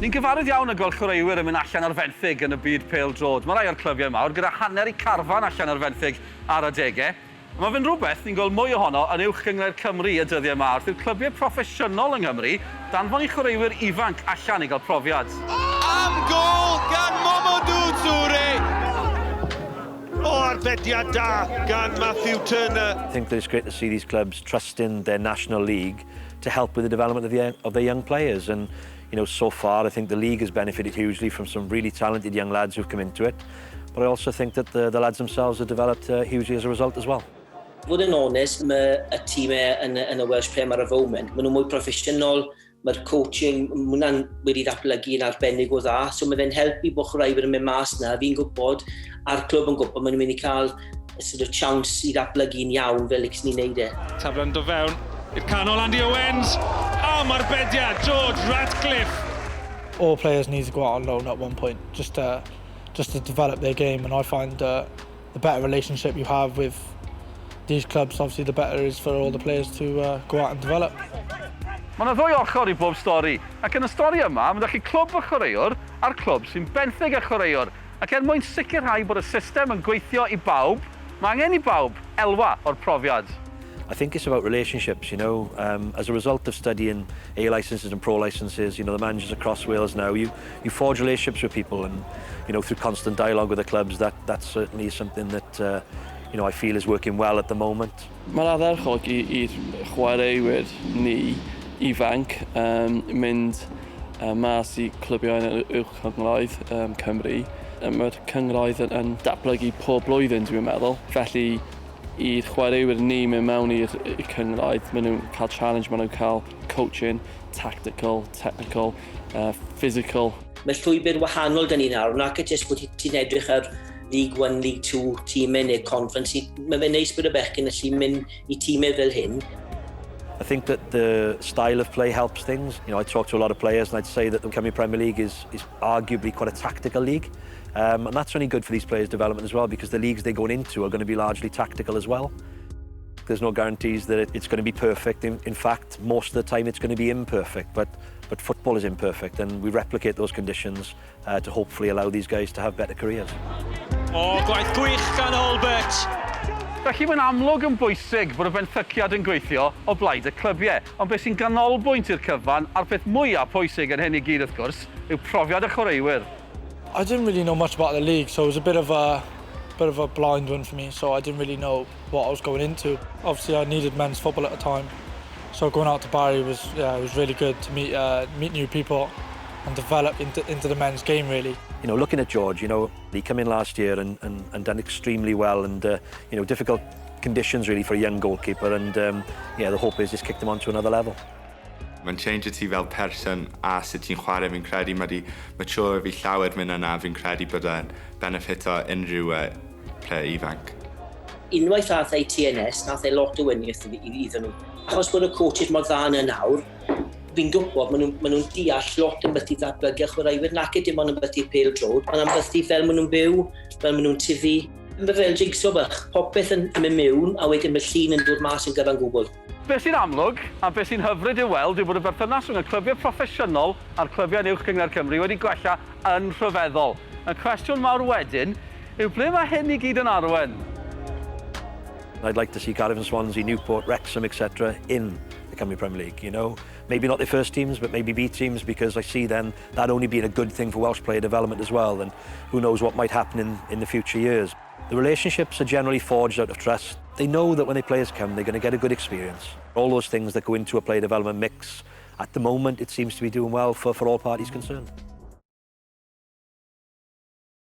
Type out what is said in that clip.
Ni'n gyfarwydd iawn y gweld chwaraewyr yn mynd allan ar fenthyg yn y byd pêl-drod. Mae rai o'r clybiau mawr gyda hanner i carfan allan ar fenthyg ar adegau. Mae fe'n rhywbeth ni'n gweld mwy ohono yn uwch gyngor Cymru y dyddiau yma. Wrth i'r clybiau proffesiynol yng Nghymru danfon i chwaraewyr ifanc allan i gael profiad. Am gol gan Mamadou Touré! O arbediad da gan Matthew Turner. I think that it's great to see these clubs trust in their national league to help with the development of their young players. And you know, so far I think the league has benefited hugely from some really talented young lads who've come into it. But I also think that the lads themselves have developed hugely as a result as well. Fod yn onest, mae y tîmau yn y Welsh Premier ar y foment. Maen nhw mwy proffesiynol, mae'r coaching, mae hwnna'n wedi ddatblygu yn arbennig o dda. So mae fe'n helpu bod chwaraewyr yn mynd mas na. Fi'n gwybod, a'r clwb yn gwybod, maen nhw'n mynd i cael sort of chance i ddatblygu'n iawn fel eich ni'n neud e. Taflan do fewn i'r canol Andy Owens. Am arbediad, George Ratcliffe. All players need to go out on loan at one point, just to develop their game. And I find the better relationship you have with these clubs, obviously the better it is for all the players to go out and develop. Mae yna ddwy ochr i bob stori, ac yn y stori yma, mae ydych chi clwb y chwaraewr a'r clwb sy'n benthyg y chwaraewr. Ac mwyn sicrhau bod y system yn gweithio i bawb, mae angen i bawb elwa o'r profiad. I think it's about relationships, you know. As a result of studying A licenses and pro licenses, you know, the managers across Wales now, you forge relationships with people, and you know, through constant dialogue with the clubs, that's certainly something that you know, I feel is working well at the moment. Mae'r ardderchog i'r chwaraewyr ni ifanc mynd mas i clybiau yn uwch cynghoedd Cymru. Mae'r cynghoedd yn datblygu pob blwyddyn, dwi'n meddwl. Felly, i'r chwaraewyr ni mynd mewn i'r cynghoedd, maen nhw'n cael challenge, maen nhw'n cael coaching, tactical, technical, physical. Mae llwybr wahanol dyn ni nawr, nac e jyst bod ti'n edrych ar League 1, League 2 tîmau neu conference. Mae fe'n neis bod y bechgyn allu mynd i tîmau fel hyn. I think that the style of play helps things. You know, I talk to a lot of players and I'd say that the Cymru Premier League is arguably quite a tactical league. And that's only good for these players' development as well, because the leagues they're going into are going to be largely tactical as well. There's no guarantees that it's going to be perfect. In fact, most of the time it's going to be imperfect, but football is imperfect, and we replicate those conditions to hopefully allow these guys to have better careers. O, gwaith gwych gan Albert. Felly mae'n amlwg yn bwysig bod y benthyciad yn gweithio o blaid y clybiau, ond beth sy'n ganolbwynt i'r cyfan a'r peth mwyaf pwysig yn hyn i gyd wrth gwrs yw profiad y chwaraewyr. I didn't really know much about the league, so it was a bit of a blind one for me, so I didn't really know what I was going into. Obviously I needed men's football at the time, so going out to Barry was really good to meet new people and develop into the men's game, really. You know, looking at George, you know, he came in last year and done extremely well, and you know, difficult conditions really for a young goalkeeper, and yeah, the hope is just kicked him on to another level. Mae'n change ti fel person a sut ti'n chwarae, fi'n credu mae di mature fi llawer mynd yna, fi'n credu bod e'n benefit o unrhyw player ifanc. Unwaith ath ei TNS, nath ei lot o wyniaeth iddyn nhw. Achos bod y coaches mor dda yna nawr, fi'n gwybod maen nhw'n deall lot yn byti ddatblygu chwaraewyr, nac dim ond yn byti pêl-drod, ond yn byti fel maen nhw'n byw, fel maen nhw'n tyfu. Mae fel jigsaw bach, popeth yn mynd mewn, a wedyn mae llun yn dod mas yn gyfan gwbl. Beth sy'n amlwg, a beth sy'n hyfryd i'w weld, yw bod y berthynas rhwng y clybiau proffesiynol a'r clybiau yn uwch gyngor Cymru wedi gwella yn rhyfeddol. Y cwestiwn mawr wedyn yw ble mae hyn i gyd yn arwen? I'd like to see Cardiff and Swansea, Newport, Wrexham, etc. in the Cymru Premier League, you know. Maybe not their first teams, but maybe B teams, because I see then that only being a good thing for Welsh player development as well, and who knows what might happen in the future years. The relationships are generally forged out of trust. They know that when their players come, they're going to get a good experience. All those things that go into a player development mix, at the moment, it seems to be doing well for all parties concerned.